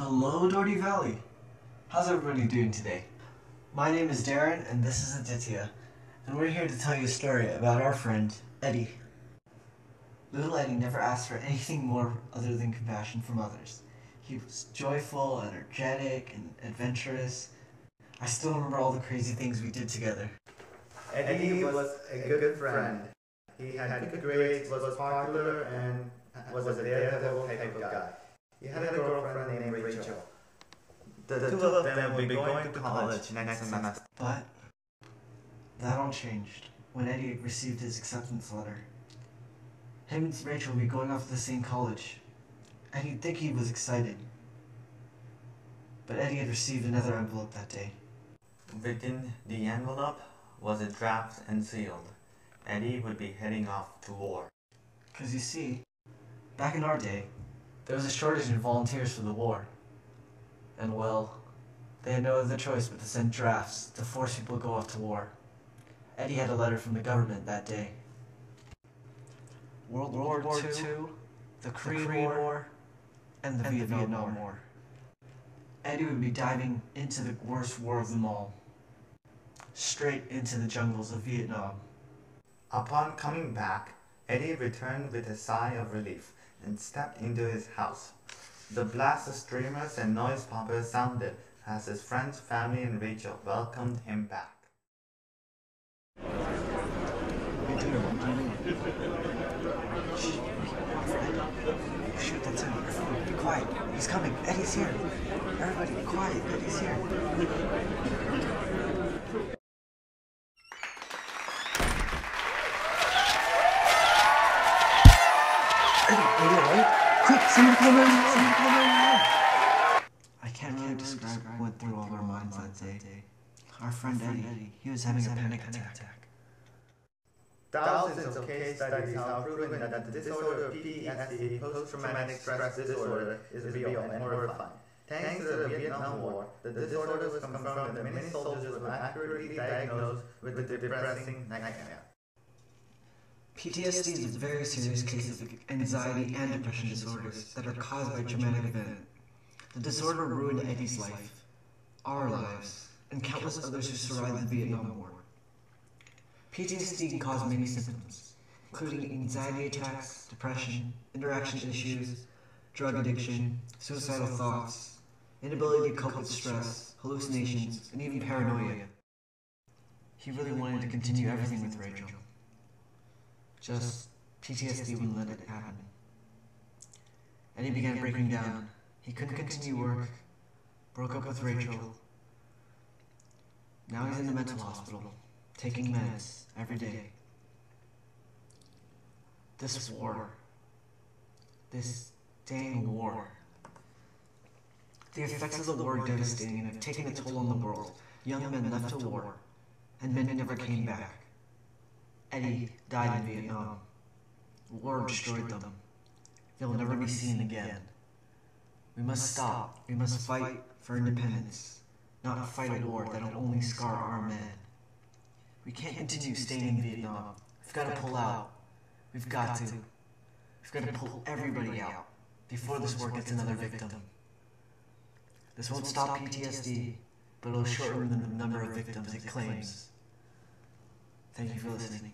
Hello, Doherty Valley. How's everybody doing today? My name is Darren, and this is Aditya, and we're here to tell you a story about our friend, Eddie. Little Eddie never asked for anything more other than compassion from others. He was joyful, energetic, and adventurous. I still remember all the crazy things we did together. Eddie was a good friend. He had good grades, was popular, and was a daredevil type of guy. He had a girlfriend named Rachel. The two of them would be going to college next semester. But that all changed when Eddie received his acceptance letter. Him and Rachel would be going off to the same college, and he'd think he was excited. But Eddie had received another envelope that day. Within the envelope was a draft and sealed. Eddie would be heading off to war. 'Cause you see, back in our day, there was a shortage in volunteers for the war. And well, they had no other choice but to send drafts to force people to go off to war. Eddie had a letter from the government that day. World War II, the Korean War, and the Vietnam War. Eddie would be diving into the worst war of them all. Straight into the jungles of Vietnam. Upon coming back, Eddie returned with a sigh of relief and stepped into his house. The blast of streamers and noise poppers sounded as his friends, family, and Rachel welcomed him back. Shoot, that's him. Everyone, be quiet. He's coming. Eddie's here. Everybody, be quiet. Eddie's here. Eddie, are you alright? Quick, someone come in. Someone come in. I can't really describe what went through all our minds that day. Our friend Eddie, he was having a panic attack. Thousands of case studies have proven that the disorder of PTSD, post-traumatic stress disorder, is real and horrifying. Thanks to the Vietnam War, the disorder was confirmed that many soldiers were accurately diagnosed with the depressing nightmare. PTSD is a very serious case of anxiety and depression disorders that are caused by traumatic event. The disorder ruined Eddie's life, our lives, and countless others who survived the Vietnam War. PTSD can cause many symptoms, including anxiety attacks, depression, interaction issues, drug addiction, suicidal thoughts, inability to cope with stress, hallucinations, and even paranoia. He really wanted to continue everything with Rachel. Just PTSD wouldn't let it happen. And he began breaking down. He couldn't continue work, broke up with Rachel. Now he's in the mental hospital, taking meds every day. This war. This dang war. The effects of the war are devastating and have taken a toll on the world. Young men left to war, and many never came back. Eddie died in Vietnam. War destroyed them. They will never be seen again. We must stop. We must fight for independence, not fight a war that will only scar our men. We can't continue staying in Vietnam. We've got to pull out. We've got to. We've got to pull everybody out before this war gets another victim. This won't stop PTSD, but it'll shorten the number of victims it claims. Thank you for listening.